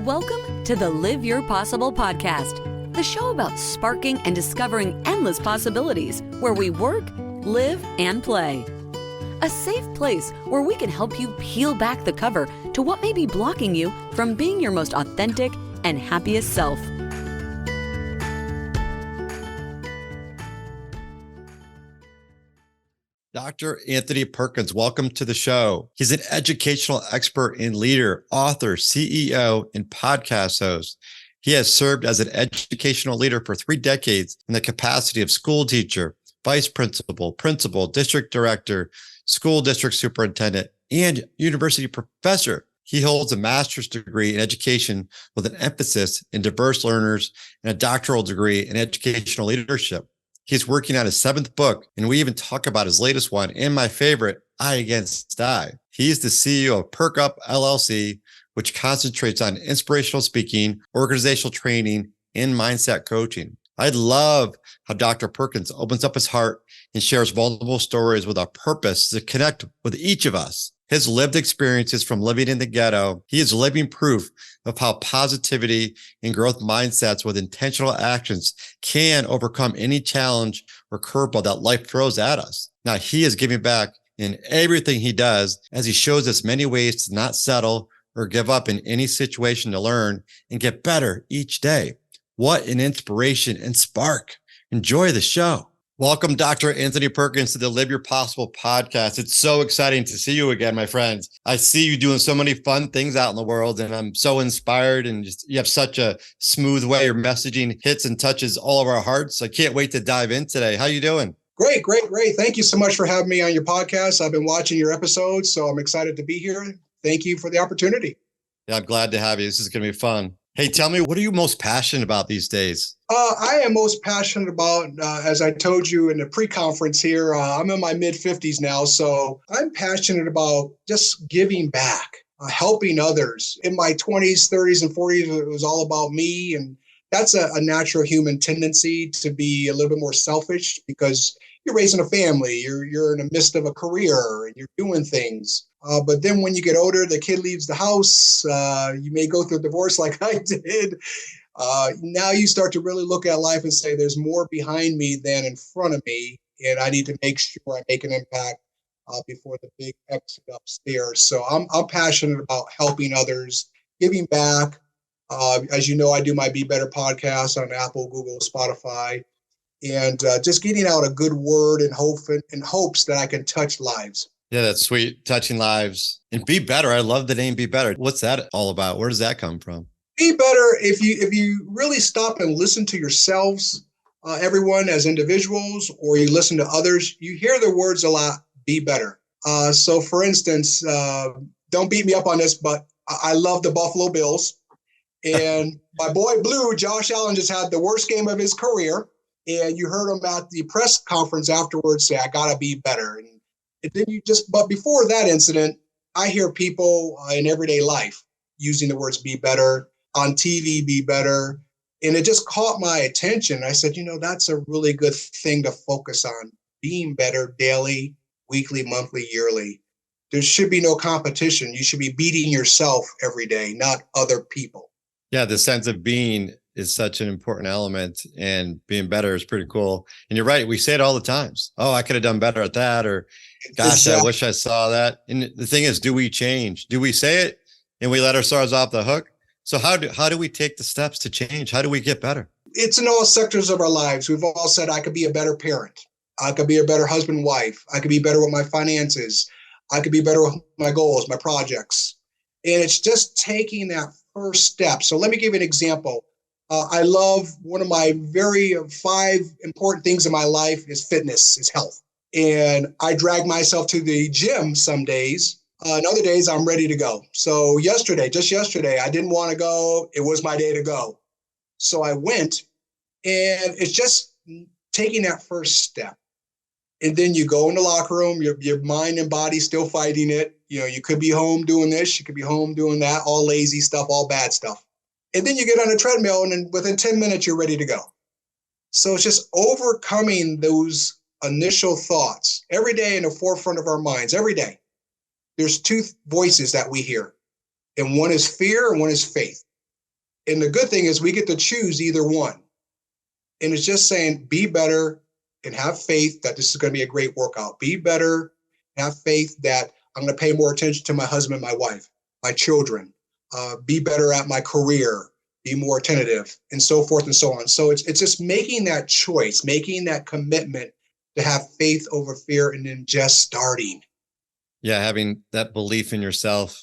Welcome to the Live Your Possible podcast, the show about sparking and discovering endless possibilities where we work, live, and play. A safe place where we can help you peel back the cover to what may be blocking you from being your most authentic and happiest self. Dr. Anthony Perkins, welcome to the show. He's an educational expert and leader, author, CEO, and podcast host. He has served as an educational leader for 3 decades in the capacity of school teacher, vice principal, principal, district director, school district superintendent, and university professor. He holds a master's degree in education with an emphasis in diverse learners and a doctoral degree in educational leadership. He's working on his 7th book, and we even talk about his latest one and my favorite, I Against I. He's the CEO of Perk Up LLC, which concentrates on inspirational speaking, organizational training, and mindset coaching. I love how Dr. Perkins opens up his heart and shares vulnerable stories with a purpose to connect with each of us. His lived experiences from living in the ghetto, he is living proof of how positivity and growth mindsets with intentional actions can overcome any challenge or curveball that life throws at us. Now, he is giving back in everything he does as he shows us many ways to not settle or give up in any situation to learn and get better each day. What an inspiration and spark. Enjoy the show. Welcome, Dr. Anthony Perkins, to the Live Your Possible podcast. It's so exciting to see you again, my friends. I see you doing so many fun things out in the world, and I'm so inspired, and just you have such a smooth way your messaging hits and touches all of our hearts. I can't wait to dive in today. How you doing? Great. Thank you so much for having me on your podcast. I've been watching your episodes, so I'm excited to be here. Thank you for the opportunity. Yeah, I'm glad to have you. This is going to be fun. Hey, tell me, what are you most passionate about these days? I am most passionate about, as I told you in the pre-conference here, I'm in my mid-50s now, so I'm passionate about just giving back, helping others. In my 20s, 30s, and 40s, it was all about me, and that's a natural human tendency to be a little bit more selfish because you're raising a family, you're in the midst of a career, and you're doing things. But then when you get older, the kid leaves the house, you may go through a divorce like I did. Now you start to really look at life and say, there's more behind me than in front of me, and I need to make sure I make an impact before the big exit upstairs. So I'm passionate about helping others, giving back. As you know, I do my Be Better podcast on Apple, Google, Spotify, and just getting out a good word in hopes that I can touch lives. Yeah, that's sweet. Touching lives. And Be Better. I love the name Be Better. What's that all about? Where does that come from? Be better if you really stop and listen to yourselves, everyone as individuals, or you listen to others, you hear the words a lot, be better. So for instance, don't beat me up on this, but I love the Buffalo Bills. And my boy Blue, Josh Allen, just had the worst game of his career. And you heard him at the press conference afterwards say, I gotta be better. And then but before that incident, I hear people in everyday life using the words be better, on TV, be better. And it just caught my attention. I said, that's a really good thing to focus on, being better daily, weekly, monthly, yearly. There should be no competition. You should be beating yourself every day, not other people. Yeah, the sense of being is such an important element, and being better is pretty cool. And you're right. We say it all the times. Oh, I could have done better at that. Or gosh, exactly. I wish I saw that. And the thing is, do we change? Do we say it and we let ourselves off the hook? So how do we take the steps to change? How do we get better? It's in all sectors of our lives. We've all said, I could be a better parent. I could be a better husband, wife. I could be better with my finances. I could be better with my goals, my projects. And it's just taking that first step. So let me give you an example. I love one of my 5 important things in my life is fitness, is health. And I drag myself to the gym some days. And other days I'm ready to go. So just yesterday, I didn't want to go. It was my day to go. So I went, and it's just taking that first step. And then you go in the locker room, your mind and body still fighting it. You could be home doing this, you could be home doing that, all lazy stuff, all bad stuff. And then you get on a treadmill, and then within 10 minutes, you're ready to go. So it's just overcoming those initial thoughts every day in the forefront of our minds, every day. There's 2 voices that we hear, and one is fear and one is faith. And the good thing is we get to choose either one. And it's just saying, be better and have faith that this is going to be a great workout. Be better, have faith that I'm going to pay more attention to my husband, my wife, my children, be better at my career, be more attentive, and so forth and so on. So it's just making that choice, making that commitment to have faith over fear, and then just starting. Yeah, having that belief in yourself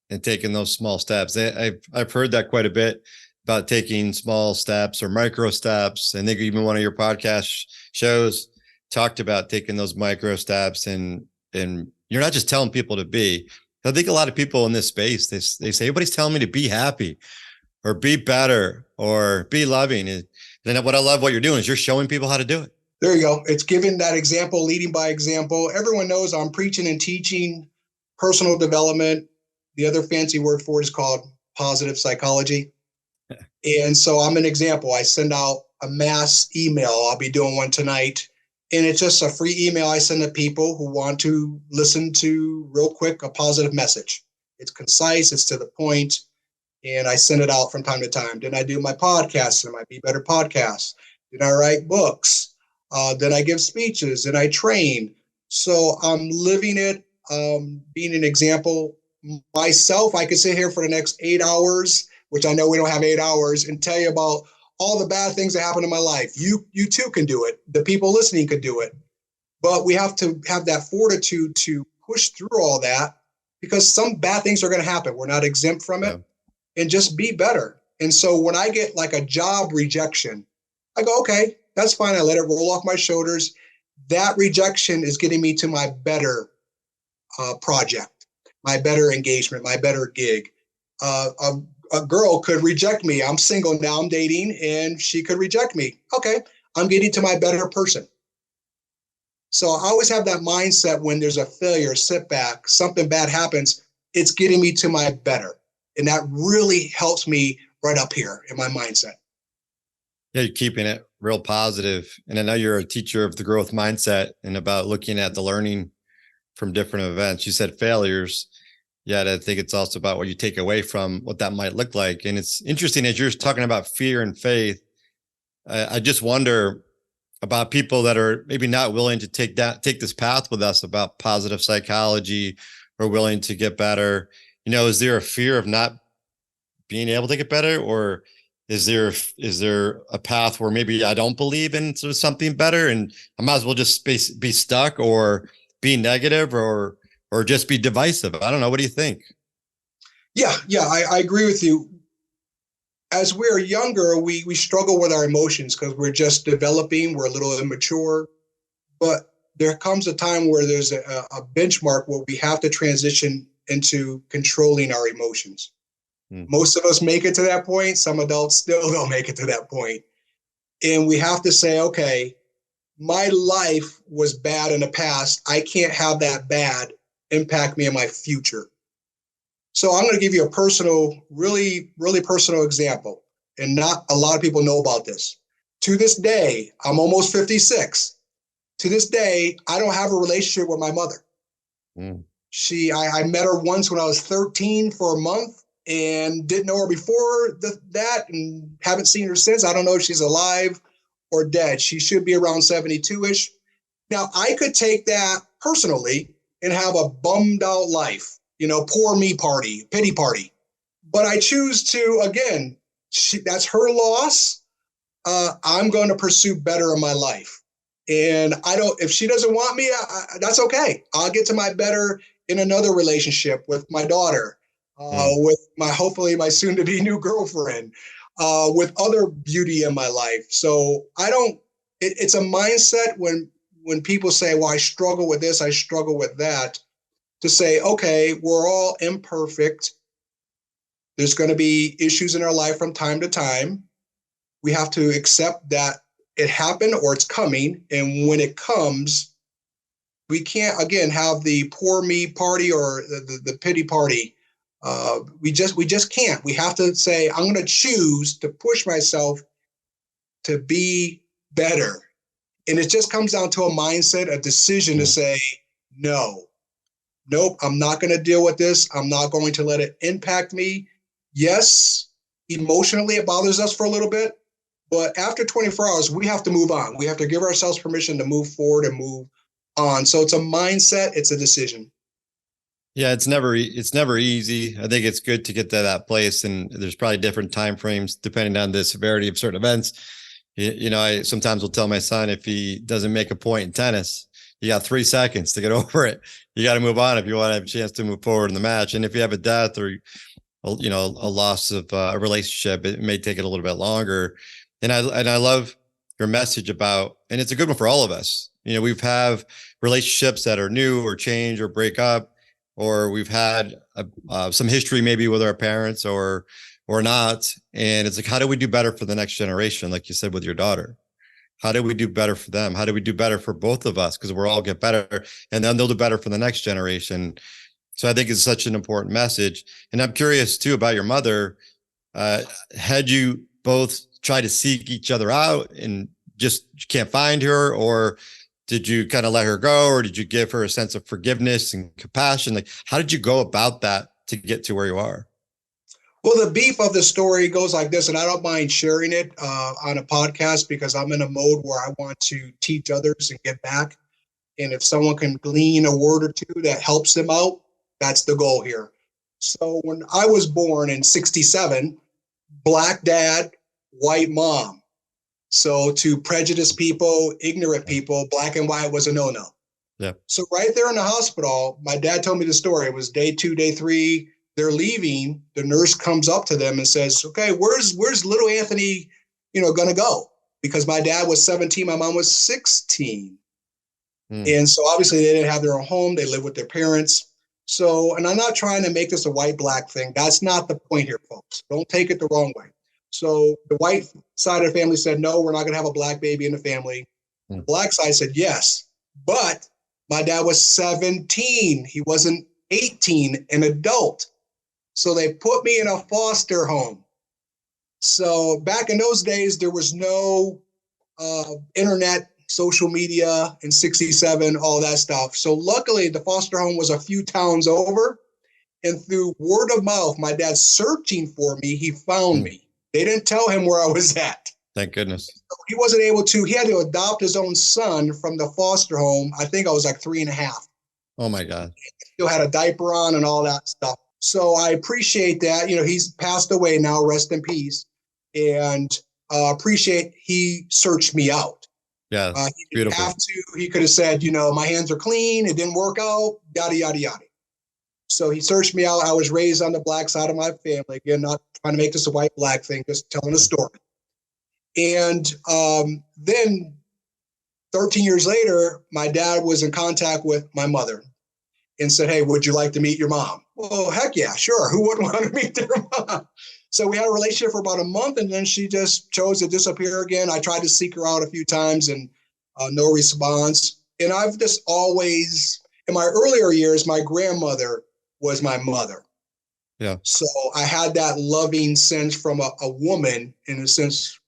and taking those small steps. I've heard that quite a bit about taking small steps or micro steps. I think even one of your podcast shows talked about taking those micro steps, and you're not just telling people to be. I think a lot of people in this space, they say, everybody's telling me to be happy or be better or be loving. And then what I love what you're doing is you're showing people how to do it. There you go. It's giving that example, leading by example. Everyone knows I'm preaching and teaching personal development. The other fancy word for it is called positive psychology. And so I'm an example. I send out a mass email. I'll be doing one tonight. And it's just a free email I send to people who want to listen to real quick a positive message. It's concise, it's to the point, and I send it out from time to time. Then I do my podcasts, and my Be Better podcasts. Then I write books. Then I give speeches, and I train. So I'm living it, being an example. Myself, I could sit here for the next 8 hours, which I know we don't have 8 hours, and tell you about all the bad things that happened in my life. You too can do it. The people listening could do it. But we have to have that fortitude to push through all that, because some bad things are going to happen. We're not exempt from it. And just be better. And so when I get like a job rejection, I go, okay, that's fine. I let it roll off my shoulders. That rejection is getting me to my better project, my better engagement, my better gig. A girl could reject me. I'm single now, I'm dating, and she could reject me. Okay, I'm getting to my better person. So I always have that mindset when there's a failure, setback, something bad happens, it's getting me to my better. And that really helps me right up here in my mindset. Yeah, you're keeping it real positive. And I know you're a teacher of the growth mindset and about looking at the learning from different events. You said failures. Yeah, I think it's also about what you take away from what that might look like. And it's interesting as you're talking about fear and faith. I just wonder about people that are maybe not willing to take this path with us about positive psychology or willing to get better. You know, is there a fear of not being able to get better, or is there a path where maybe I don't believe in sort of something better and I might as well just be stuck or be negative or just be divisive? I don't know. What do you think? Yeah, I agree with you. As we're younger, we struggle with our emotions because we're just developing. We're a little immature. But there comes a time where there's a benchmark where we have to transition into controlling our emotions. Most of us make it to that point. Some adults still don't make it to that point. And we have to say, okay, my life was bad in the past. I can't have that bad impact me in my future. So I'm going to give you a personal, really, really personal example. And not a lot of people know about this. To this day, I'm almost 56. To this day, I don't have a relationship with my mother. I met her once when I was 13 for a month and didn't know her before that and haven't seen her since. I don't know if she's alive or dead. She should be around 72-ish. Now, I could take that personally and have a bummed out life, poor me party, pity party. But I choose to, again, that's her loss. I'm going to pursue better in my life. And if she doesn't want me, that's okay. I'll get to my better in another relationship with my daughter, with hopefully my soon to be new girlfriend, with other beauty in my life. So it's a mindset when people say, well, I struggle with this, I struggle with that, to say, okay, we're all imperfect. There's going to be issues in our life from time to time. We have to accept that it happened or it's coming. And when it comes, we can't, again, have the poor me party or the pity party. We just can't. We have to say, I'm going to choose to push myself to be better. And it just comes down to a mindset, a decision to say, nope, I'm not going to deal with this. I'm not going to let it impact me. Yes, emotionally it bothers us for a little bit, but after 24 hours, we have to move on. We have to give ourselves permission to move forward and move on. So it's a mindset, it's a decision. Yeah, it's never easy. I think it's good to get to that place, and there's probably different time frames depending on the severity of certain events. I sometimes will tell my son, if he doesn't make a point in tennis, you got 3 seconds to get over it. You got to move on if you want to have a chance to move forward in the match. And if you have a death or a loss of a relationship, it may take it a little bit longer. And I love your message about, and it's a good one for all of us. We've have relationships that are new or change or break up, or we've had some history maybe with our parents or not. And it's like, how do we do better for the next generation? Like you said, with your daughter, how do we do better for them? How do we do better for both of us? Because we'll all get better, and then they'll do better for the next generation. So I think it's such an important message. And I'm curious too about your mother. Had you both tried to seek each other out and just can't find her, or did you kind of let her go, or did you give her a sense of forgiveness and compassion? Like, how did you go about that to get to where you are? Well, the beef of the story goes like this, and I don't mind sharing it on a podcast because I'm in a mode where I want to teach others and give back. And if someone can glean a word or two that helps them out, that's the goal here. So when I was born in 1967, Black dad, white mom. So to prejudiced people, ignorant people, black and white was a no-no. Yeah. So right there in the hospital, my dad told me the story. It was day 2, day 3. They're leaving. The nurse comes up to them and says, "Okay, where's little Anthony, gonna go?" Because my dad was 17, my mom was 16. And so obviously they didn't have their own home. They lived with their parents. So, and I'm not trying to make this a white-black thing. That's not the point here, folks. Don't take it the wrong way. So the white side of the family said, no, we're not going to have a black baby in the family. The black side said, yes. But my dad was 17. He wasn't 18, an adult. So they put me in a foster home. So back in those days, there was no internet, social media in 1967, all that stuff. So luckily, the foster home was a few towns over. And through word of mouth, my dad searching for me, he found me. They didn't tell him where I was at. Thank goodness. So he wasn't able to. He had to adopt his own son from the foster home. I think I was like 3.5. Oh, my God. Still had a diaper on and all that stuff. So I appreciate that. He's passed away now, rest in peace. And appreciate he searched me out. Yeah, he didn't beautiful. have to. He could have said, my hands are clean. It didn't work out, yada, yada, yada. So he searched me out. I was raised on the black side of my family. Again, not trying to make this a white-black thing, just telling a story. And then 13 years later, my dad was in contact with my mother and said, "Hey, would you like to meet your mom?" Well, heck yeah, sure. Who wouldn't want to meet their mom? So we had a relationship for about a month, and then she just chose to disappear again. I tried to seek her out a few times and no response. And I've just always, in my earlier years, my grandmother was my mother. Yeah. So I had that loving sense from a woman, in a sense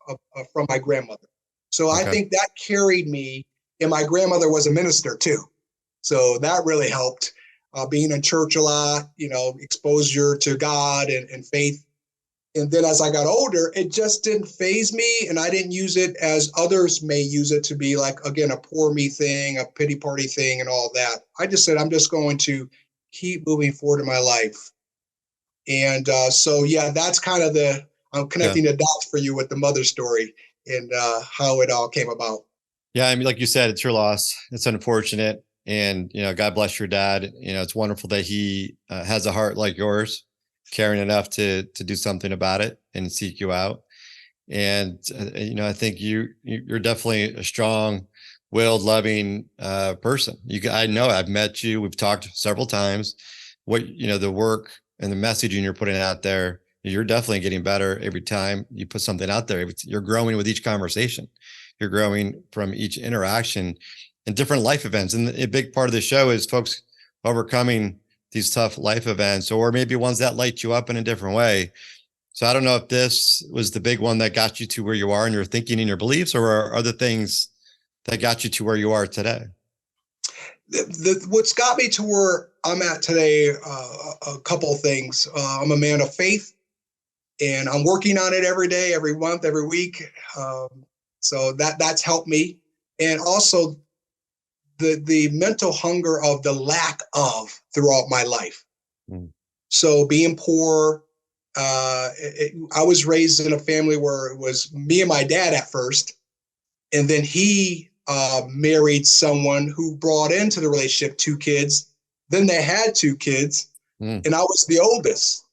from my grandmother. So I think that carried me, and my grandmother was a minister too. So that really helped, being in church a lot, exposure to God and faith. And then as I got older, it just didn't faze me, and I didn't use it as others may use it to be like, again, a poor me thing, a pity party thing and all that. I just said, I'm just going to keep moving forward in my life. And so, yeah, that's kind of I'm connecting the dots for you with the mother story and how it all came about. Yeah, I mean, like you said, it's your loss. It's unfortunate. And, God bless your dad. It's wonderful that he has a heart like yours, caring enough to do something about it and seek you out. And, I think you're definitely a strong-willed, loving person. I know I've met you. We've talked several times. The work and the messaging you're putting out there, you're definitely getting better every time you put something out there. You're growing with each conversation. You're growing from each interaction and different life events. And a big part of the show is folks overcoming these tough life events, or maybe ones that light you up in a different way. So I don't know if this was the big one that got you to where you are in your thinking and your beliefs, or are other things that got you to where you are today? What's got me to where I'm at today, a couple of things. I'm a man of faith. And I'm working on it every day, every month, every week. So that's helped me. And also the mental hunger of the lack of throughout my life. Mm. So being poor, I was raised in a family where it was me and my dad at first, and then he married someone who brought into the relationship 2 kids. Then they had 2 kids, and I was the oldest.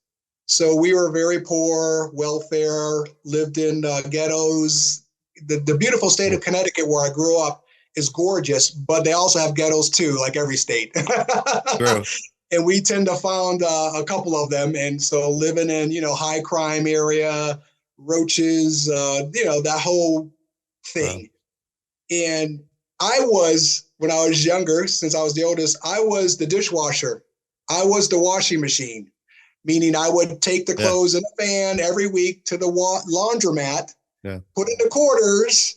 So we were very poor, welfare, lived in ghettos. The beautiful state of Connecticut where I grew up is gorgeous, but they also have ghettos too, like every state. True. And we tend to find a couple of them. And so living in, high crime area, roaches, that whole thing. Wow. And when I was younger, since I was the oldest, I was the dishwasher. I was the washing machine, meaning I would take the clothes in a fan every week to the laundromat, put in the quarters,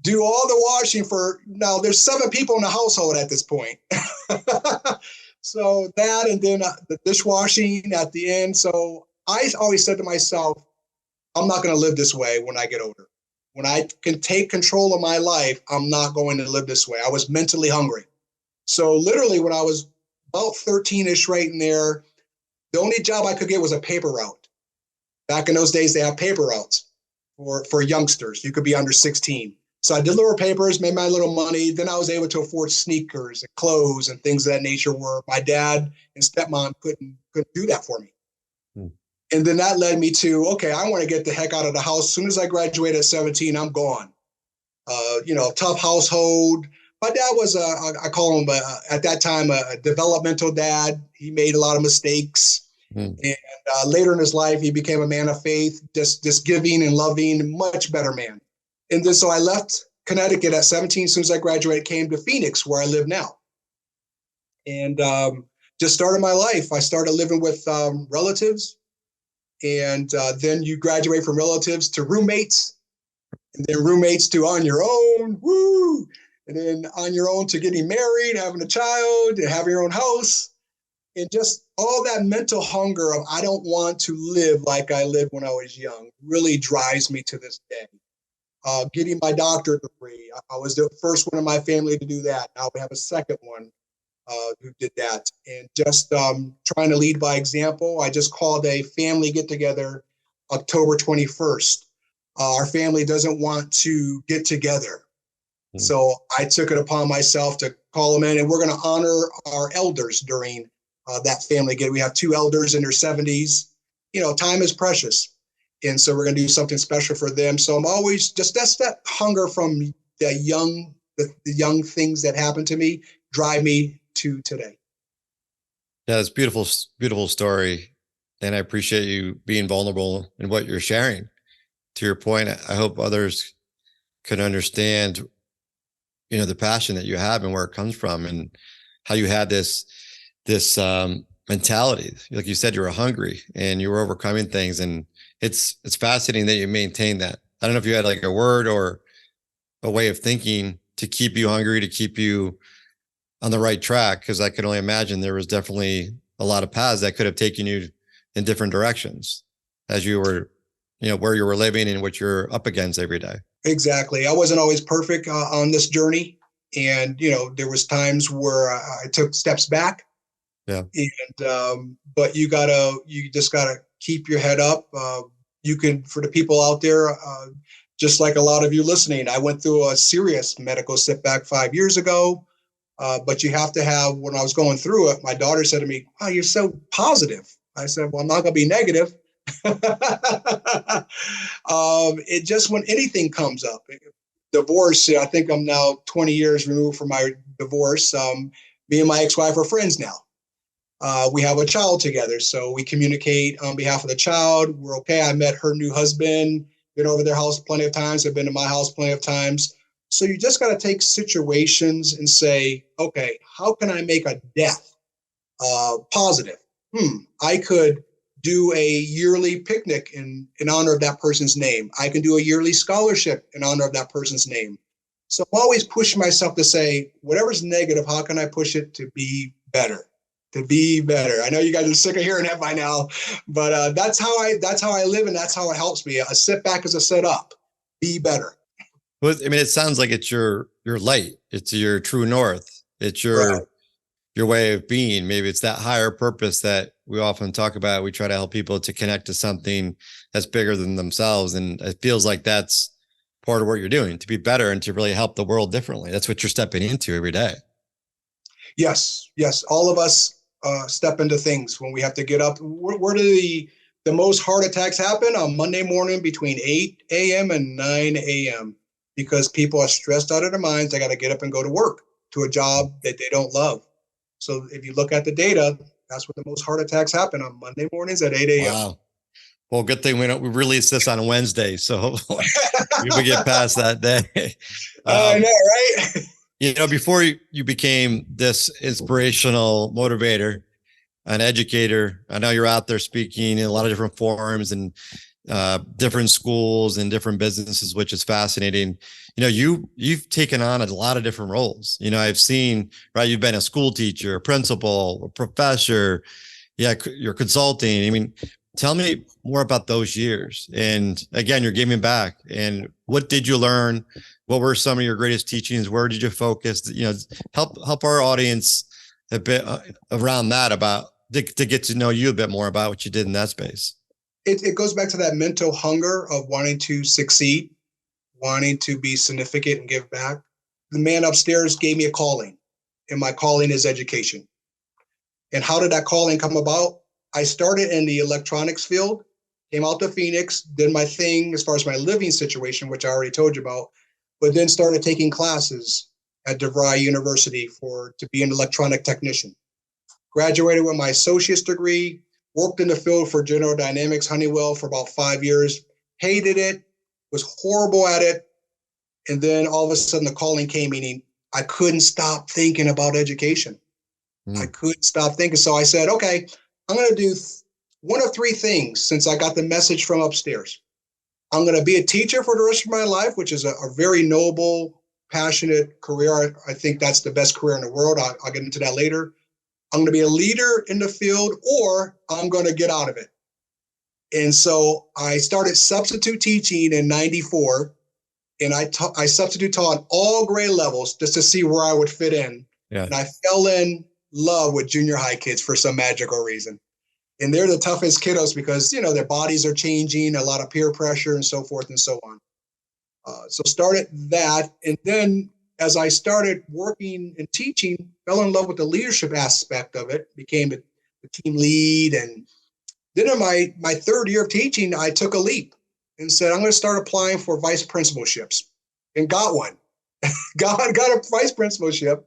do all the washing now there's 7 people in the household at this point. So that, and then the dishwashing at the end. So I always said to myself, I'm not going to live this way when I get older. When I can take control of my life, I'm not going to live this way. I was mentally hungry. So literally when I was about 13-ish, right in there, the only job I could get was a paper route. Back in those days, they have paper routes for youngsters. You could be under 16. So I delivered papers, made my little money. Then I was able to afford sneakers and clothes and things of that nature where my dad and stepmom couldn't do that for me. And then that led me to, okay, I want to get the heck out of the house. As soon as I graduated at 17, I'm gone. Tough household. My dad was, I call him at that time, a developmental dad. He made a lot of mistakes. And later in his life, he became a man of faith, just giving and loving, much better man. And then so I left Connecticut at 17. As soon as I graduated, came to Phoenix, where I live now. And just started my life. I started living with relatives. And then you graduate from relatives to roommates. And then roommates to on your own. Woo! And then on your own to getting married, having a child, and having your own house. And just all that mental hunger of I don't want to live like I lived when I was young really drives me to this day. Getting my doctorate degree. I was the first one in my family to do that. Now we have a second one who did that. And just trying to lead by example. I just called a family get-together October 21st. Our family doesn't want to get together. So I took it upon myself to call them in, and we're going to honor our elders during that family get. We have 2 elders in their 70s. Time is precious. And so we're going to do something special for them. So I'm always that's that hunger from the young things that happened to me drive me to today. Yeah, it's beautiful, beautiful story. And I appreciate you being vulnerable in what you're sharing. To your point, I hope others can understand, the passion that you have and where it comes from and how you had this mentality. Like you said, you were hungry and you were overcoming things, and it's fascinating that you maintain that. I don't know if you had like a word or a way of thinking to keep you hungry, to keep you on the right track, because I could only imagine there was definitely a lot of paths that could have taken you in different directions as you were, where you were living and what you're up against every day. Exactly. I wasn't always perfect on this journey. And, there was times where I took steps back. Yeah. And, but you just gotta keep your head up. For the people out there, just like a lot of you listening, I went through a serious medical setback 5 years ago. But you have to have, when I was going through it, my daughter said to me, "Wow, you're so positive." I said, "Well, I'm not going to be negative." It just, when anything comes up, divorce, I think I'm now 20 years removed from my divorce. Me and my ex-wife are friends now. We have a child together, so we communicate on behalf of the child. We're okay. I met her new husband, been over their house plenty of times. I've been to my house plenty of times. So you just got to take situations and say, okay, how can I make a death positive? I could do a yearly picnic in honor of that person's name. I can do a yearly scholarship in honor of that person's name. So I'm always pushing myself to say, whatever's negative, how can I push it to be better? to be better. I know you guys are sick of hearing that by now, but that's how I live, and that's how it helps me. A sit back is a sit up. Be better. Well, I mean, it sounds like it's your light. It's your true north. It's Right. your way of being. Maybe it's that higher purpose that we often talk about. We try to help people to connect to something that's bigger than themselves. And it feels like that's part of what you're doing, to be better and to really help the world differently. That's what you're stepping into every day. Yes. All of us step into things when we have to get up. Where do the most heart attacks happen? On Monday morning between 8 a.m. and 9 a.m. because people are stressed out of their minds. They got to get up and go to work, to a job that they don't love. So if you look at the data, that's where the most heart attacks happen, on Monday mornings at 8 a.m. Wow. Well, good thing we release this on Wednesday, so we get past that day. I know, right? Before you became this inspirational motivator, an educator, I know you're out there speaking in a lot of different forums and different schools and different businesses, which is fascinating. You've taken on a lot of different roles. I've seen, right, you've been a school teacher, a principal, a professor. Yeah, you're consulting. I mean, tell me more about those years. And again, you're giving back. And what did you learn? What were some of your greatest teachings? Where did you focus? Help our audience a bit around that, about to get to know you a bit more about what you did in that space. It goes back to that mental hunger of wanting to succeed, wanting to be significant and give back. The man upstairs gave me a calling, and my calling is education. And how did that calling come about? I started in the electronics field, came out to Phoenix, did my thing as far as my living situation, which I already told you about, but then started taking classes at DeVry University to be an electronic technician. Graduated with my associate's degree, worked in the field for General Dynamics, Honeywell, for about 5 years, hated it, was horrible at it. And then all of a sudden the calling came, meaning I couldn't stop thinking about education. I couldn't stop thinking. So I said, okay, I'm going to do one of three things since I got the message from upstairs. I'm going to be a teacher for the rest of my life, which is a very noble, passionate career. I think that's the best career in the world. I'll get into that later. I'm going to be a leader in the field, or I'm going to get out of it. And so I started substitute teaching in 94, and I substitute taught all grade levels just to see where I would fit in. Yeah. And I fell in love with junior high kids for some magical reason. And they're the toughest kiddos because, their bodies are changing, a lot of peer pressure and so forth and so on. So started that. And then as I started working and teaching, fell in love with the leadership aspect of it, became the team lead. And then in my third year of teaching, I took a leap and said, I'm going to start applying for vice principalships, and got one. got a vice principalship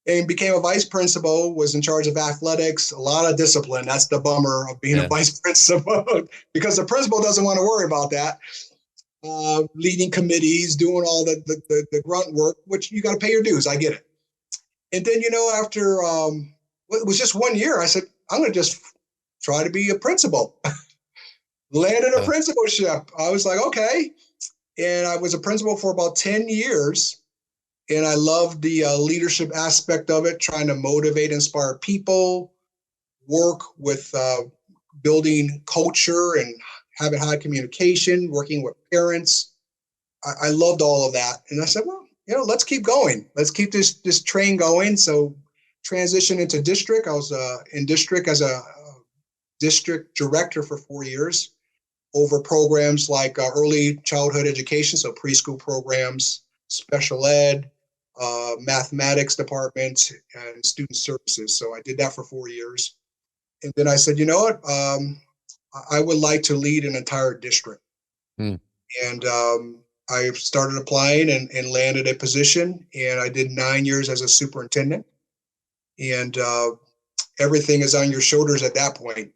and became a vice principal, was in charge of athletics, a lot of discipline. That's the bummer of being a vice principal because the principal doesn't want to worry about that. Leading committees, doing all the grunt work, which you got to pay your dues. I get it. And then, after it was just 1 year, I said, I'm going to just try to be a principal. Landed a principalship. I was like, okay. And I was a principal for about 10 years. And I loved the leadership aspect of it, trying to motivate, inspire people, work with building culture and having high communication, working with parents. I loved all of that. And I said, well, let's keep going. Let's keep this train going. So transitioned into district. I was in district as a district director for 4 years over programs like early childhood education, so preschool programs, special ed, mathematics department, and student services. So I did that for 4 years. And then I said, you know what? I would like to lead an entire district. And I started applying and landed a position. And I did 9 years as a superintendent. And everything is on your shoulders at that point.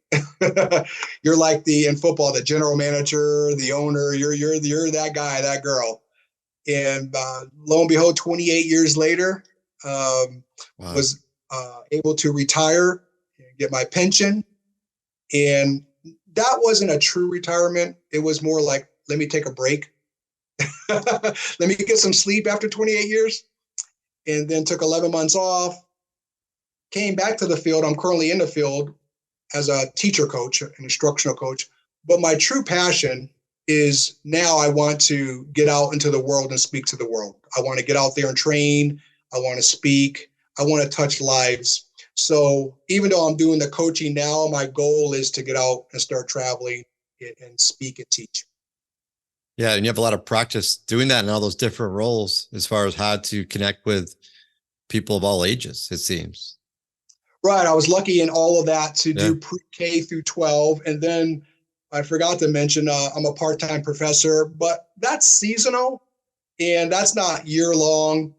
You're like in football, the general manager, the owner. You're that guy, that girl. And lo and behold, 28 years later, was able to retire and get my pension. And that wasn't a true retirement. It was more like, let me take a break. Let me get some sleep after 28 years. And then took 11 months off, came back to the field. I'm currently in the field as a teacher coach, an instructional coach. But my true passion is now I want to get out into the world and speak to the world. I want to get out there and train. I want to speak. I want to touch lives. So even though I'm doing the coaching now, my goal is to get out and start traveling and speak and teach. Yeah, and you have a lot of practice doing that in all those different roles as far as how to connect with people of all ages, it seems. Right. I was lucky in all of that to Yeah. do pre-K through 12. And then I forgot to mention, I'm a part-time professor, but that's seasonal and that's not year long.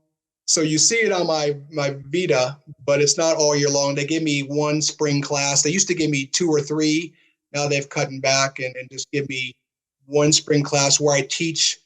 So you see it on my Vita, but it's not all year long. They give me one spring class. They used to give me 2 or 3. Now they've cut back and just give me one spring class where I teach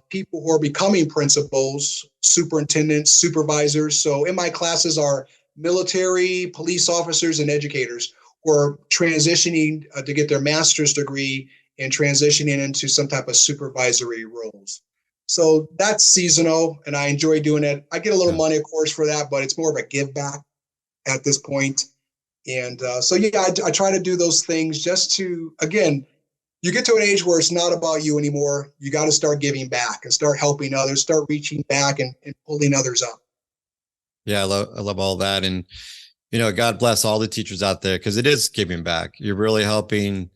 people who are becoming principals, superintendents, supervisors. So in my classes are military, police officers, and educators who are transitioning to get their master's degree and transitioning into some type of supervisory roles. So that's seasonal, and I enjoy doing it. I get a little money, of course, for that, but it's more of a give back at this point. And so, yeah, I try to do those things just to, again, you get to an age where it's not about you anymore. You got to start giving back and start helping others, start reaching back and pulling others up. Yeah, I love all that. And, God bless all the teachers out there because it is giving back. You're really helping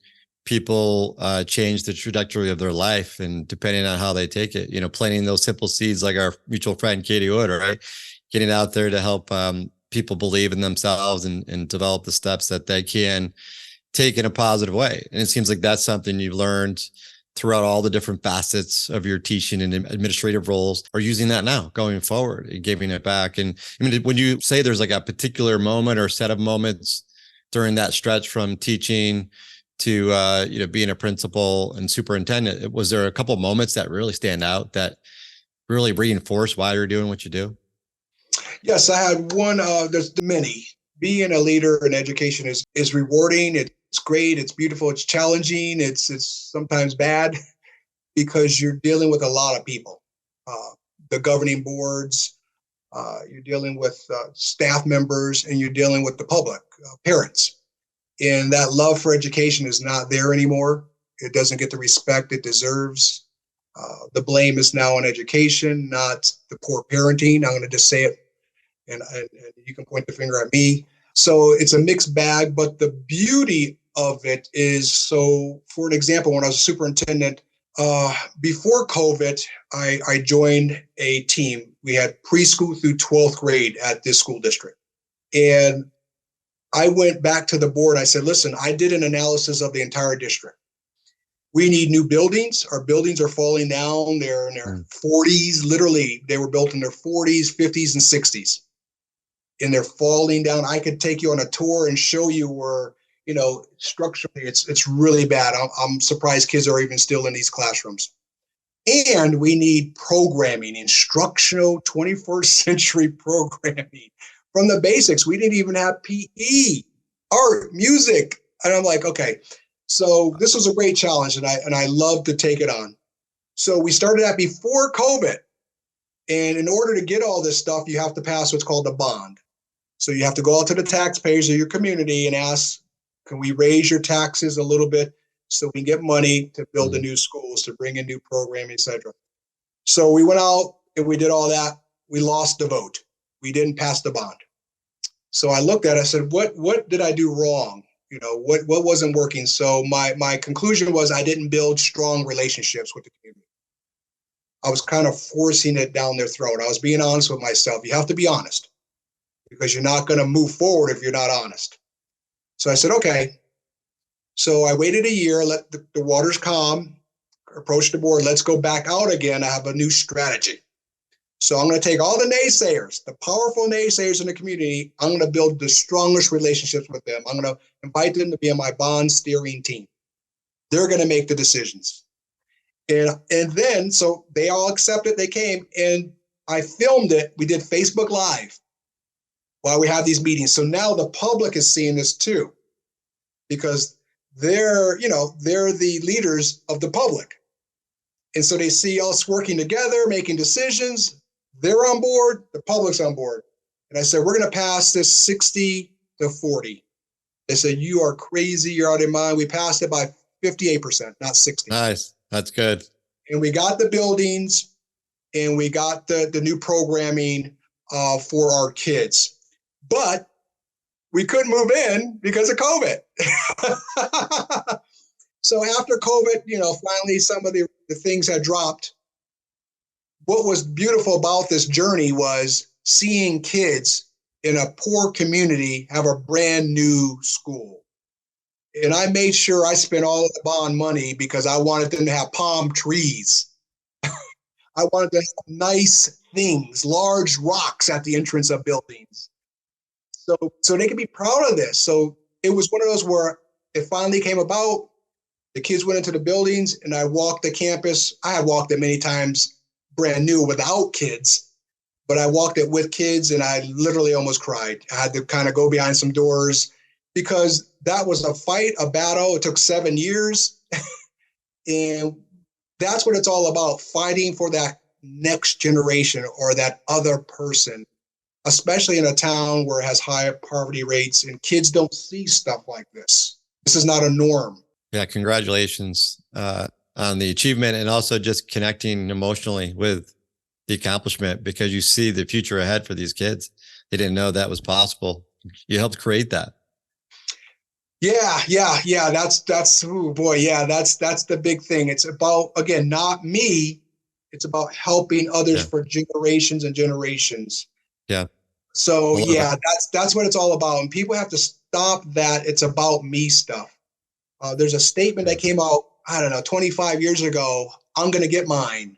people change the trajectory of their life, and depending on how they take it, planting those simple seeds like our mutual friend Katie Wood, right? Getting out there to help people believe in themselves and develop the steps that they can take in a positive way. And it seems like that's something you've learned throughout all the different facets of your teaching and administrative roles, are using that now going forward and giving it back. And I mean, when you say there's like a particular moment or set of moments during that stretch from teaching to being a principal and superintendent, was there a couple of moments that really stand out that really reinforce why you're doing what you do? Yes, I had one. There's many. Being a leader in education is rewarding. It's great. It's beautiful. It's challenging. It's sometimes bad because you're dealing with a lot of people, the governing boards. You're dealing with staff members, and you're dealing with the public, parents. And that love for education is not there anymore. It doesn't get the respect it deserves. The blame is now on education, not the poor parenting. I'm going to just say it, and you can point the finger at me. So it's a mixed bag, but the beauty of it is, so for an example, when I was a superintendent, before COVID, I joined a team. We had preschool through 12th grade at this school district. And I went back to the board. I said, listen, I did an analysis of the entire district. We need new buildings. Our buildings are falling down. They're in their 40s. Literally, they were built in their 40s, 50s, and 60s. And they're falling down. I could take you on a tour and show you where, structurally, it's really bad. I'm surprised kids are even still in these classrooms. And we need programming, instructional 21st century programming. From the basics, we didn't even have PE, art, music. And I'm like, okay, so this was a great challenge, and I love to take it on. So we started that before COVID. And in order to get all this stuff, you have to pass what's called a bond. So you have to go out to the taxpayers of your community and ask, can we raise your taxes a little bit so we can get money to build the new schools, to bring in new programming, et cetera. So we went out and we did all that. We lost the vote. We didn't pass the bond. So I looked at it, I said, what did I do wrong? What wasn't working? So my conclusion was I didn't build strong relationships with the community. I was kind of forcing it down their throat. I was being honest with myself. You have to be honest, because you're not going to move forward if you're not honest. So I said, okay. So I waited a year, let the waters calm, approached the board, let's go back out again. I have a new strategy. So I'm going to take all the naysayers, the powerful naysayers in the community. I'm going to build the strongest relationships with them. I'm going to invite them to be on my bond steering team. They're going to make the decisions. And then, so they all accepted, they came, and I filmed it. We did Facebook Live while we have these meetings. So now the public is seeing this too, because they're the leaders of the public. And so they see us working together, making decisions. They're on board, the public's on board. And I said, we're going to pass this 60-40. They said, you are crazy. You're out of your mind. We passed it by 58%, not 60. Nice. That's good. And we got the buildings and we got the new programming for our kids. But we couldn't move in because of COVID. So after COVID, finally some of the things had dropped. What was beautiful about this journey was seeing kids in a poor community have a brand new school. And I made sure I spent all of the bond money because I wanted them to have palm trees. I wanted to have nice things, large rocks at the entrance of buildings. So they could be proud of this. So it was one of those where it finally came about. The kids went into the buildings and I walked the campus. I had walked it many times brand new without kids, but I walked it with kids and I literally almost cried. I had to kind of go behind some doors because that was a fight, a battle. It took 7 years. And that's what it's all about, fighting for that next generation or that other person, especially in a town where it has high poverty rates and kids don't see stuff like this. This is not a norm. Yeah. Congratulations on the achievement and also just connecting emotionally with the accomplishment because you see the future ahead for these kids. They didn't know that was possible. You helped create that. Yeah. That's, oh boy. Yeah. That's the big thing. It's about, again, not me. It's about helping others for generations and generations. Yeah. So yeah, that's what it's all about. And people have to stop that. It's about me stuff. There's a statement that came out, 25 years ago, I'm going to get mine.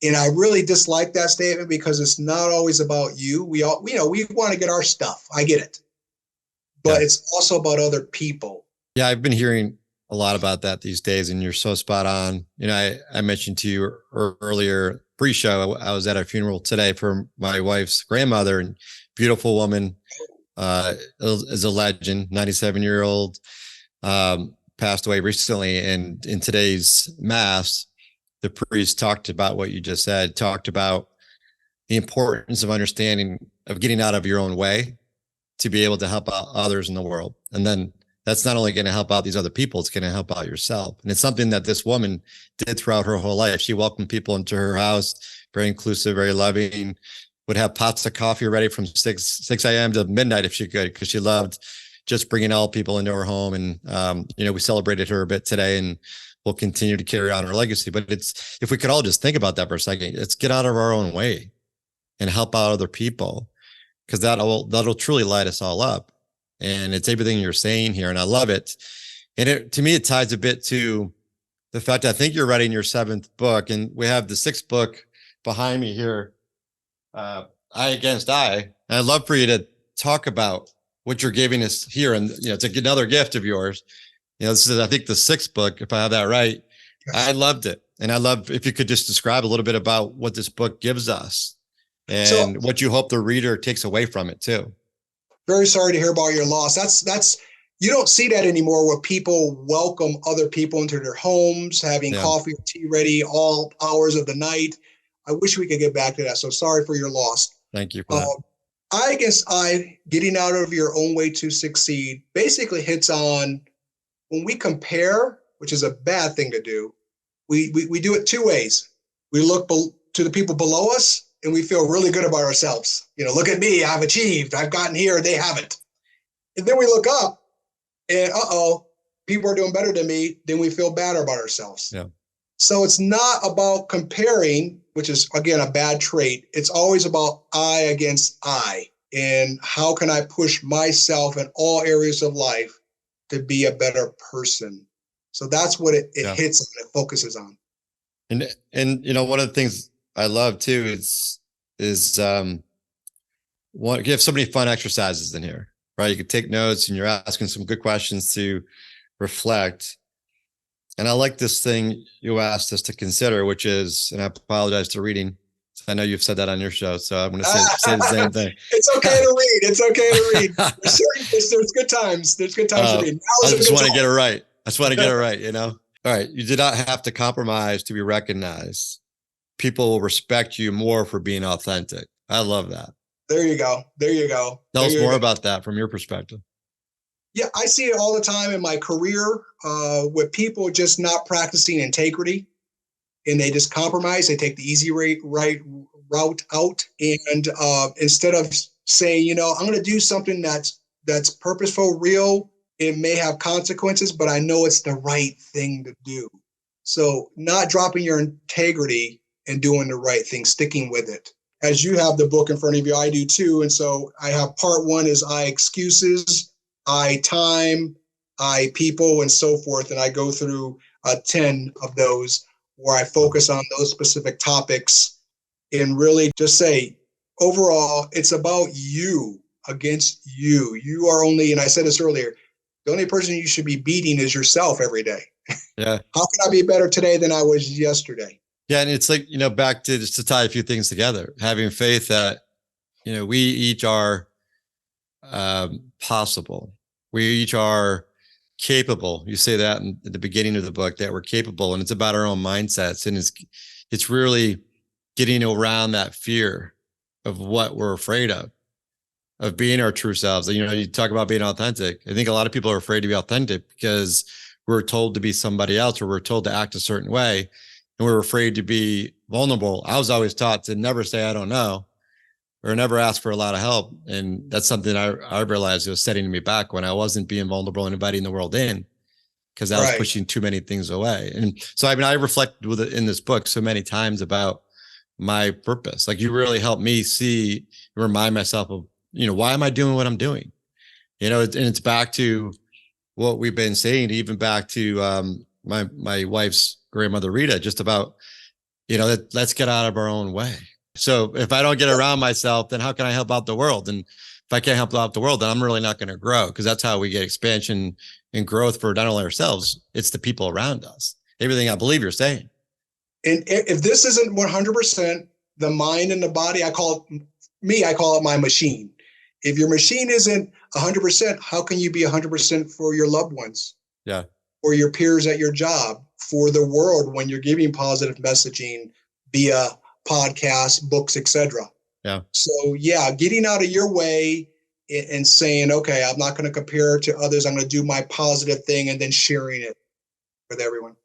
And I really dislike that statement because it's not always about you. We want to get our stuff. I get it. But it's also about other people. Yeah, I've been hearing a lot about that these days, and you're so spot on. I mentioned to you earlier, pre-show, I was at a funeral today for my wife's grandmother, and beautiful woman, is a legend, 97-year-old, passed away recently. And in today's mass, the priest talked about what you just said, talked about the importance of understanding, of getting out of your own way to be able to help out others in the world. And then that's not only going to help out these other people, it's going to help out yourself. And it's something that this woman did throughout her whole life. She welcomed people into her house, very inclusive, very loving, would have pots of coffee ready from 6 a.m. to midnight if she could, because she loved just bringing all people into her home. And, we celebrated her a bit today, and we'll continue to carry on her legacy. But if we could all just think about that for a second, let's get out of our own way and help out other people, because that'll truly light us all up. And it's everything you're saying here, and I love it. And to me, it ties a bit to the fact that I think you're writing your 7th book, and we have the 6th book behind me here, I Against I. And I'd love for you to talk about what you're giving us here. And, it's another gift of yours. This is, I think, the 6th book, if I have that right. Yes. I loved it. And I love if you could just describe a little bit about what this book gives us and what you hope the reader takes away from it too. Very sorry to hear about your loss. That's you don't see that anymore, where people welcome other people into their homes, having coffee or tea ready all hours of the night. I wish we could get back to that. So sorry for your loss. Thank you for that. I guess getting out of your own way to succeed basically hits on when we compare, which is a bad thing to do. We do it 2 ways. We look to the people below us and we feel really good about ourselves. Look at me, I've achieved, I've gotten here, they haven't. And then we look up and people are doing better than me, then we feel better about ourselves. Yeah. So it's not about comparing, which is, again, a bad trait. It's always about I against I. And how can I push myself in all areas of life to be a better person? So that's what it hits on, it focuses on. And one of the things I love too is you have so many fun exercises in here, right? You can take notes and you're asking some good questions to reflect. And I like this thing you asked us to consider, which is, and I apologize to reading. I know you've said that on your show, so I'm going to say the same thing. It's okay to read. It's okay to read. There's good times. There's good times to read. I just want to get it right. I just want to get it right, All right. You did not have to compromise to be recognized. People will respect you more for being authentic. I love that. There you go. There you go. Tell us There you more go. about that from your perspective. Yeah, I see it all the time in my career with people just not practicing integrity, and they just compromise. They take the easy right route out, and instead of saying, I'm going to do something that's purposeful, real, it may have consequences, but I know it's the right thing to do. So not dropping your integrity and doing the right thing, sticking with it. As you have the book in front of you, I do too. And so I have part one is I excuses, I time, I people, and so forth. And I go through 10 of those where I focus on those specific topics and really just say, overall, it's about you against you. You are only, and I said this earlier, the only person you should be beating is yourself every day. Yeah. How can I be better today than I was yesterday? Yeah. And it's like, back to just to tie a few things together, having faith that, we each are possible. We each are capable. You say that in the beginning of the book, that we're capable, and it's about our own mindsets. And it's really getting around that fear of what we're afraid of being our true selves. You talk about being authentic. I think a lot of people are afraid to be authentic because we're told to be somebody else, or we're told to act a certain way, and we're afraid to be vulnerable. I was always taught to never say, I don't know, or never ask for a lot of help. And that's something I realized was setting me back when I wasn't being vulnerable and inviting the world in, because I was pushing too many things away. And so, I reflected with it in this book so many times about my purpose. Like, you really helped me see, remind myself of, why am I doing what I'm doing? And it's back to what we've been saying, even back to my wife's grandmother, Rita, just about, let's get out of our own way. So if I don't get around myself, then how can I help out the world? And if I can't help out the world, then I'm really not going to grow, because that's how we get expansion and growth for not only ourselves, it's the people around us. Everything I believe you're saying. And if this isn't 100% the mind and the body, I call it my machine. If your machine isn't 100%, how can you be 100% for your loved ones? Yeah. Or your peers at your job, for the world when you're giving positive messaging via podcasts, books, etc. Yeah. So getting out of your way and saying, okay, I'm not going to compare to others. I'm going to do my positive thing, and then sharing it with everyone.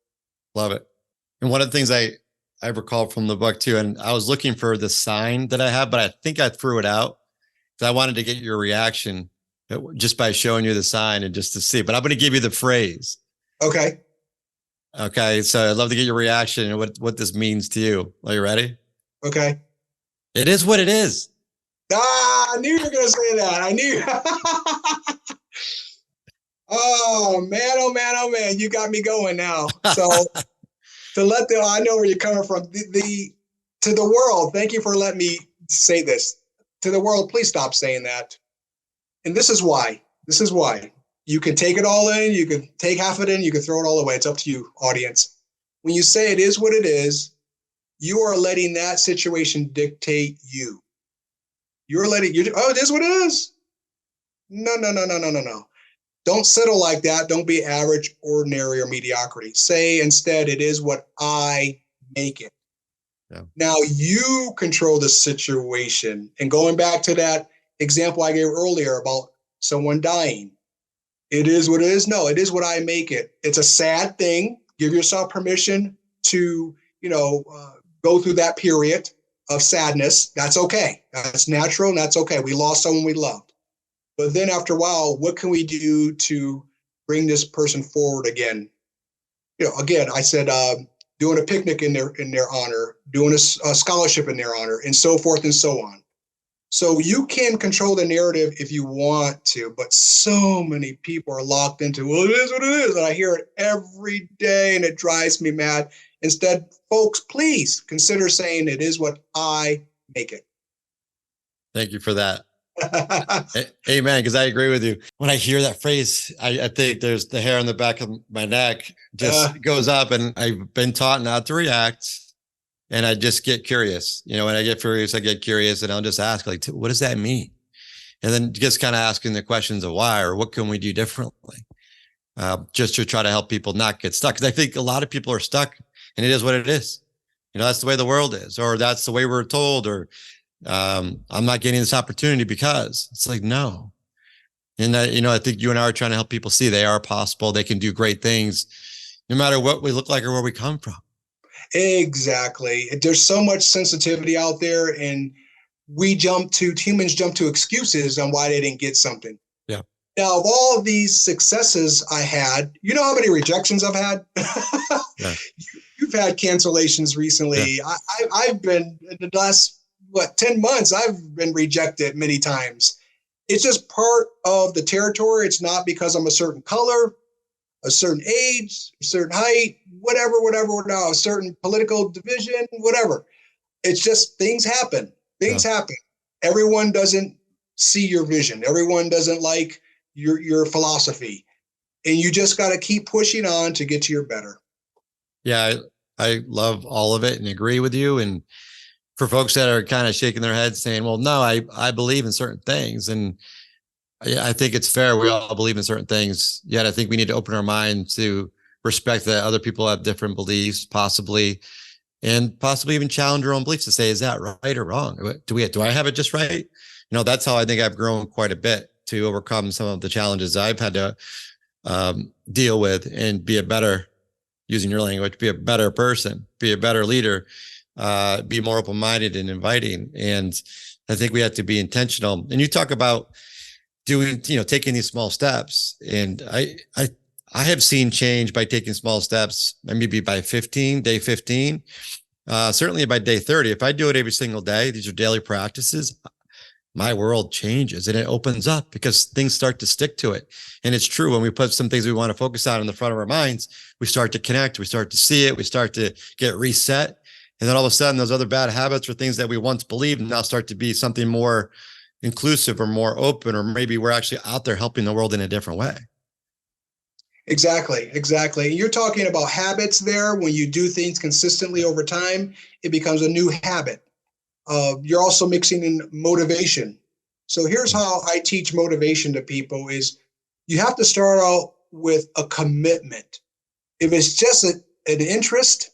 Love it. And one of the things I recall from the book too, and I was looking for the sign that I have, but I think I threw it out because I wanted to get your reaction just by showing you the sign and just to see. But I'm going to give you the phrase. Okay. So I'd love to get your reaction and what this means to you. Are you ready? Okay. It is what it is. I knew you were going to say that. I knew. Oh man, you got me going now. So I know where you're coming from. To the world, thank you for letting me say this. To the world, please stop saying that. And this is why. You can take it all in, you can take half of it in, you can throw it all away. It's up to you, audience. When you say it is what it is, you are letting that situation dictate you. You're letting it is what it is. No. Don't settle like that. Don't be average, ordinary, or mediocrity. Say instead, it is what I make it. Yeah. Now you control the situation. And going back to that example I gave earlier about someone dying, it is what it is. No, it is what I make it. It's a sad thing. Give yourself permission to, go through that period of sadness. That's okay. That's natural, and that's okay. We lost someone we loved. But then after a while, what can we do to bring this person forward again? Again, I said, doing a picnic in their honor, doing a scholarship in their honor, and so forth and so on. So you can control the narrative if you want to, but so many people are locked into, well, it is what it is. And I hear it every day and it drives me mad. Instead, folks, please consider saying it is what I make it. Thank you for that. Amen. Because I agree with you. When I hear that phrase, I think there's the hair on the back of my neck just goes up, and I've been taught not to react. And I just get curious. When I get curious, and I'll just ask, like, what does that mean? And then just kind of asking the questions of why, or what can we do differently? Just to try to help people not get stuck. Because I think a lot of people are stuck, and it is what it is. That's the way the world is, or that's the way we're told, or I'm not getting this opportunity because it's like, no. And that, I think you and I are trying to help people see they are possible. They can do great things no matter what we look like or where we come from. Exactly. There's so much sensitivity out there, and humans jump to excuses on why they didn't get something. Yeah. Now, of all of these successes I had, you know how many rejections I've had? Yeah. You've had cancellations recently. Yeah. I've been, in the last, 10 months, I've been rejected many times. It's just part of the territory. It's not because I'm a certain color, a certain age, a certain height, whatever, a certain political division, whatever. It's just things happen. Things happen. Everyone doesn't see your vision. Everyone doesn't like your philosophy. And you just got to keep pushing on to get to your better. Yeah, I love all of it and agree with you. And for folks that are kind of shaking their heads saying, well, no, I believe in certain things. And I think it's fair. We all believe in certain things. Yet I think we need to open our mind to respect that other people have different beliefs, possibly even challenge our own beliefs to say, is that right or wrong? Do I have it just right? That's how I think I've grown quite a bit to overcome some of the challenges I've had to deal with and be a better, using your language, be a better person, be a better leader, be more open-minded and inviting. And I think we have to be intentional. And you talk about taking these small steps. And I have seen change by taking small steps, maybe by day 15, certainly by day 30. If I do it every single day, these are daily practices, my world changes and it opens up because things start to stick to it. And it's true, when we put some things we want to focus on in the front of our minds, we start to connect, we start to see it, we start to get reset. And then all of a sudden, those other bad habits or things that we once believed now start to be something more inclusive or more open, or maybe we're actually out there helping the world in a different way. Exactly. You're talking about habits there. When you do things consistently over time, it becomes a new habit. You're also mixing in motivation. So here's how I teach motivation to people is you have to start out with a commitment. If it's just an interest,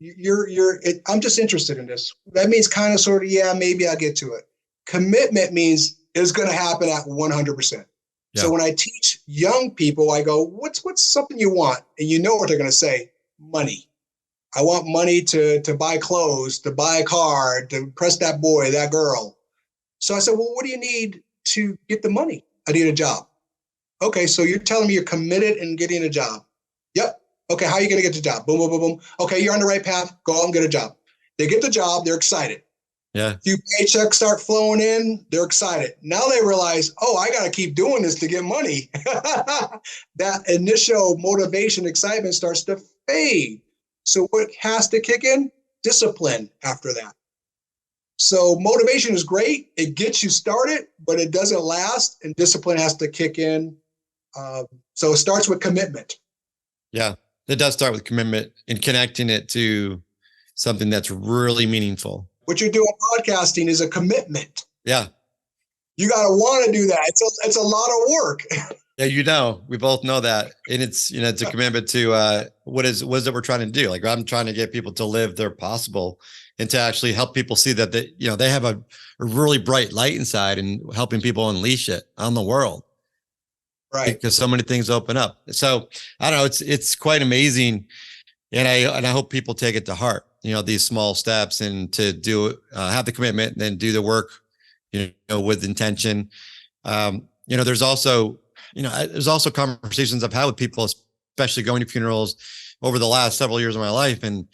I'm just interested in this. That means kind of sort of, yeah, maybe I'll get to it. Commitment means it's going to happen at 100%. Yeah. So when I teach young people, I go, what's something you want? And you know what they're going to say? Money. I want money to buy clothes, to buy a car, to impress that boy, that girl. So I said, well, what do you need to get the money? I need a job. Okay, so you're telling me you're committed in getting a job. Yep. Okay, how are you going to get the job? Boom, boom, boom, boom. Okay, you're on the right path. Go out and get a job. They get the job. They're excited. Yeah. A few paychecks start flowing in. They're excited. Now they realize, oh, I got to keep doing this to get money. That initial motivation, excitement starts to fade. So what has to kick in? Discipline after that. So motivation is great. It gets you started, but it doesn't last, and discipline has to kick in. So it starts with commitment. Yeah, it does start with commitment and connecting it to something that's really meaningful. What you're doing podcasting is a commitment. Yeah. You got to want to do that. It's a lot of work. Yeah, we both know that. And it's a commitment to what is it we're trying to do. Like, I'm trying to get people to live their possible and to actually help people see that they have a really bright light inside, and helping people unleash it on the world. Right. Because so many things open up. So I don't know, it's quite amazing. And I hope people take it to heart, these small steps, and to do have the commitment and then do the work, with intention. There's also conversations I've had with people, especially going to funerals over the last several years of my life. And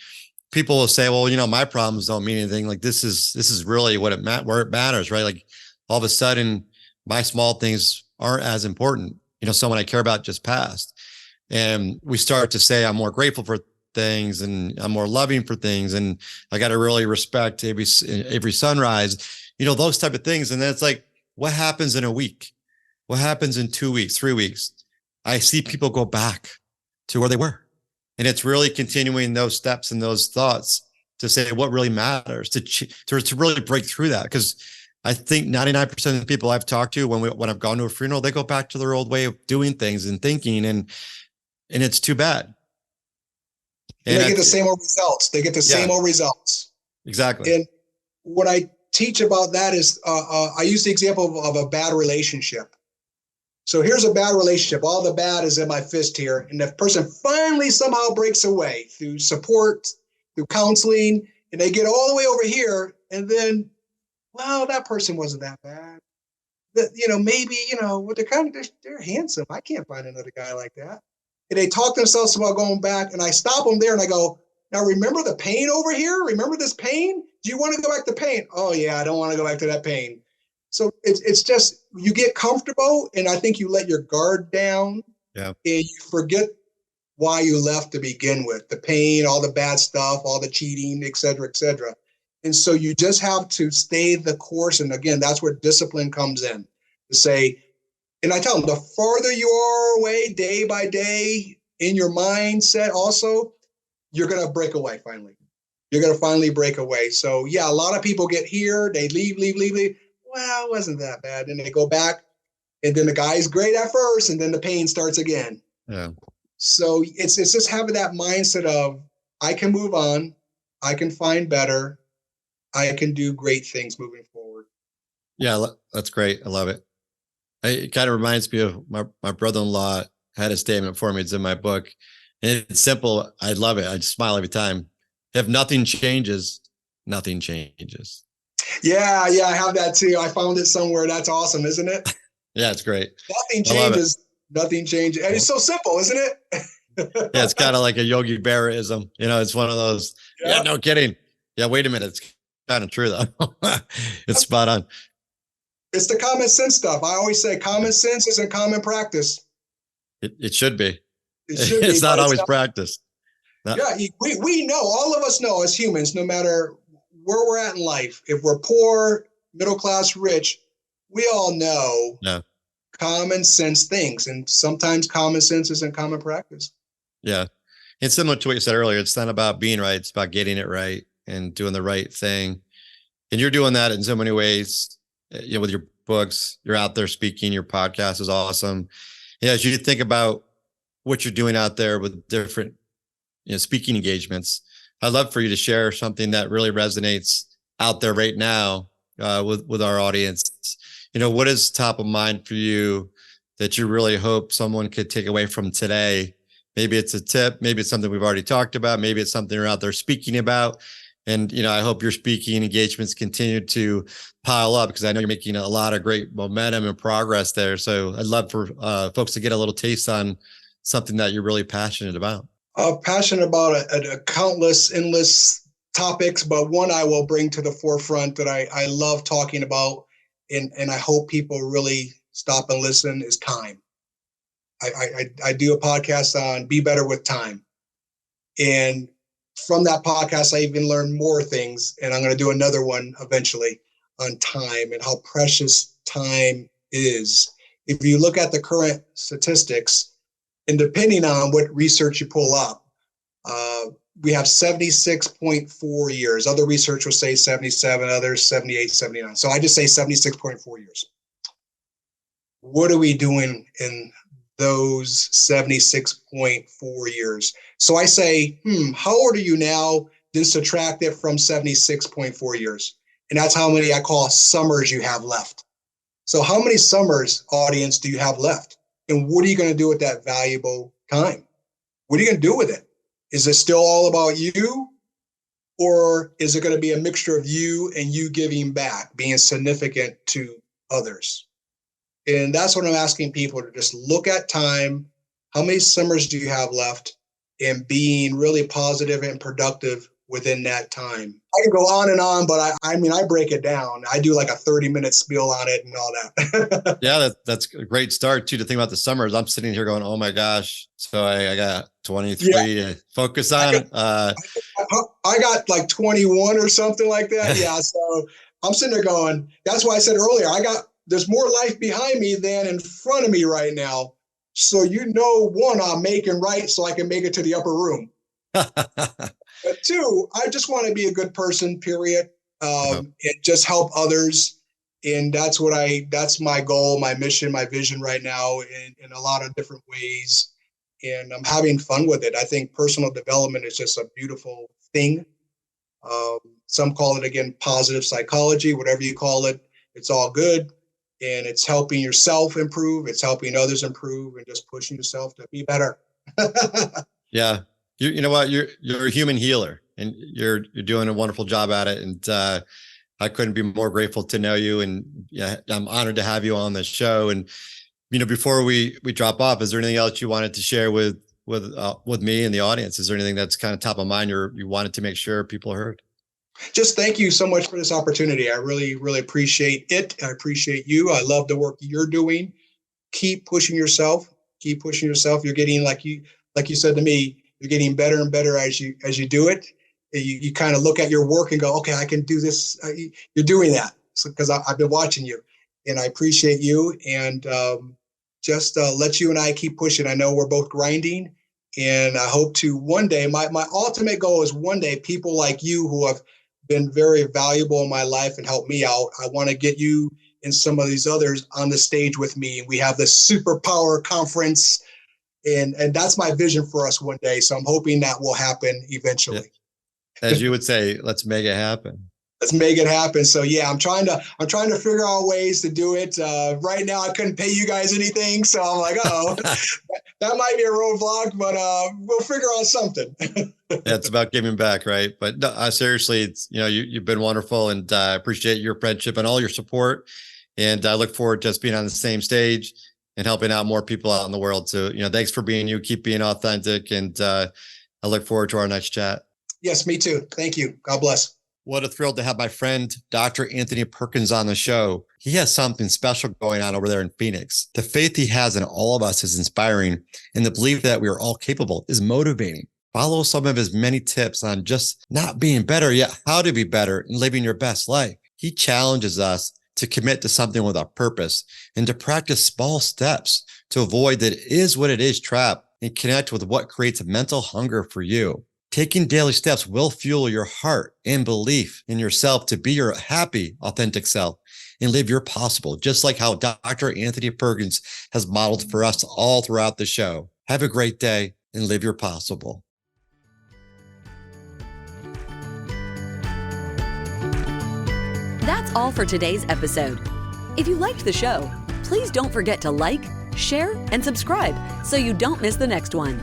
people will say, well, my problems don't mean anything. Like, this is really where it matters, right? Like, all of a sudden my small things aren't as important. Someone I care about just passed. And we start to say, I'm more grateful for things, and I'm more loving for things, and I got to really respect every sunrise, those type of things. And then it's like, what happens in a week? What happens in 2 weeks, 3 weeks? I see people go back to where they were. And it's really continuing those steps and those thoughts to say what really matters, to really break through that. Because I think 99% of the people I've talked to when I've gone to a funeral, they go back to their old way of doing things and thinking, and it's too bad. And they get the same old results. They get the same old results. Exactly. And what I teach about that is I use the example of a bad relationship. So here's a bad relationship. All the bad is in my fist here. And the person finally somehow breaks away through support, through counseling, and they get all the way over here. And then, well, that person wasn't that bad. Maybe, they're handsome. I can't find another guy like that. And they talk themselves about going back, and I stop them there and I go, now remember the pain over here? Remember this pain? Do you want to go back to pain? Oh yeah, I don't want to go back to that pain. So it's just, you get comfortable, and I think you let your guard down, and you forget why you left to begin with, the pain, all the bad stuff, all the cheating, et cetera, et cetera. And so you just have to stay the course. And again, that's where discipline comes in, to say, and I tell them, the farther you are away day by day in your mindset also, you're going to break away finally. You're going to finally break away. So yeah, a lot of people get here, they leave. Well, it wasn't that bad. And they go back, and then the guy's great at first, and then the pain starts again. Yeah. So it's just having that mindset of, I can move on, I can find better, I can do great things moving forward. Yeah, that's great. I love it. It kind of reminds me of my brother-in-law had a statement for me. It's in my book. And it's simple. I love it. I just smile every time. If nothing changes, nothing changes. Yeah, I have that too. I found it somewhere. That's awesome, isn't it? Yeah, it's great. Nothing changes. Nothing changes. And it's so simple, isn't it? Yeah, it's kind of like a Yogi Berra-ism. It's one of those. Yeah, no kidding. Yeah, wait a minute. It's kind of true though. It's spot on. It's the common sense stuff. I always say common sense isn't common practice. It should be. It should be. It's not always practiced. No. Yeah, we know, all of us know as humans, no matter where we're at in life, if we're poor, middle class, rich, we all know common sense things. And sometimes common sense isn't common practice. Yeah. And similar to what you said earlier, it's not about being right. It's about getting it right and doing the right thing. And you're doing that in so many ways, with your books. You're out there speaking. Your podcast is awesome. Yeah, as you think about what you're doing out there with different speaking engagements, I'd love for you to share something that really resonates out there right now with our audience. What is top of mind for you that you really hope someone could take away from today? Maybe it's a tip, maybe it's something we've already talked about, maybe it's something you're out there speaking about. And, I hope your speaking engagements continue to pile up, because I know you're making a lot of great momentum and progress there. So I'd love for folks to get a little taste on something that you're really passionate about. Passionate about a countless, endless topics, but one I will bring to the forefront that I love talking about, and I hope people really stop and listen, is time. I do a podcast on Be Better with Time. And from that podcast, I even learned more things, and I'm going to do another one eventually on time and how precious time is. If you look at the current statistics, and depending on what research you pull up, we have 76.4 years. Other research will say 77, others 78, 79. So I just say 76.4 years. What are we doing in those 76.4 years? So I say, how old are you now? Then subtract it from 76.4 years. And that's how many I call summers you have left. So how many summers, audience, do you have left? And what are you going to do with that valuable time? What are you going to do with it? Is it still all about you? Or is it going to be a mixture of you and you giving back, being significant to others? And that's what I'm asking people to just look at time. How many summers do you have left? And being really positive and productive within that time. I can go on, but I break it down. I do like a 30-minute spiel on it and all that. Yeah, that's a great start too, to think about the summers. I'm sitting here going, oh my gosh. So I got 23 to focus on. I got like 21 or something like that. Yeah. So I'm sitting there going, that's why I said earlier, there's more life behind me than in front of me right now. So, one, I'm making right so I can make it to the upper room. But two, I just want to be a good person, period. And just help others. And that's my goal, my mission, my vision right now in a lot of different ways. And I'm having fun with it. I think personal development is just a beautiful thing. Some call it, again, positive psychology, whatever you call it. It's all good. And it's helping yourself improve. It's helping others improve and just pushing yourself to be better. Yeah. You know what? You're a human healer, and you're doing a wonderful job at it. And I couldn't be more grateful to know you. And yeah, I'm honored to have you on this show. And, before we drop off, is there anything else you wanted to share with me and the audience? Is there anything that's kind of top of mind you wanted to make sure people heard? Just thank you so much for this opportunity. I really, really appreciate it. I appreciate you. I love the work you're doing. Keep pushing yourself. Keep pushing yourself. You're getting, like you said to me, you're getting better and better as you do it. You kind of look at your work and go, okay, I can do this. You're doing that because I've been watching you, and I appreciate you. And just let you and I keep pushing. I know we're both grinding, and I hope to one day, my ultimate goal is one day people like you who have been very valuable in my life and helped me out. I want to get you and some of these others on the stage with me. We have this superpower conference, and that's my vision for us one day. So I'm hoping that will happen eventually. As you would say, let's make it happen. Let's make it happen. So yeah, I'm trying to figure out ways to do it. Right now, I couldn't pay you guys anything, so I'm like, that might be a roadblock, but we'll figure out something. It's about giving back, right? But no, seriously, it's you've been wonderful, and I appreciate your friendship and all your support. And I look forward to us being on the same stage and helping out more people out in the world. So thanks for being you. Keep being authentic, and I look forward to our next chat. Yes, me too. Thank you. God bless. What a thrill to have my friend, Dr. Anthony Perkins, on the show. He has something special going on over there in Phoenix. The faith he has in all of us is inspiring, and the belief that we are all capable is motivating. Follow some of his many tips on just not being better, yet how to be better and living your best life. He challenges us to commit to something with a purpose and to practice small steps to avoid that is what it is trap and connect with what creates a mental hunger for you. Taking daily steps will fuel your heart and belief in yourself to be your happy, authentic self and live your possible, just like how Dr. Anthony Perkins has modeled for us all throughout the show. Have a great day and live your possible. That's all for today's episode. If you liked the show, please don't forget to like, share, and subscribe so you don't miss the next one.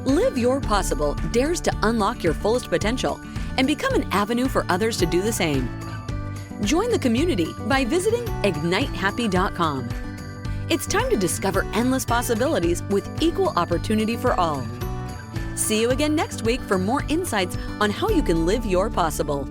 Live Your Possible dares to unlock your fullest potential and become an avenue for others to do the same. Join the community by visiting ignitehappy.com. It's time to discover endless possibilities with equal opportunity for all. See you again next week for more insights on how you can live your possible.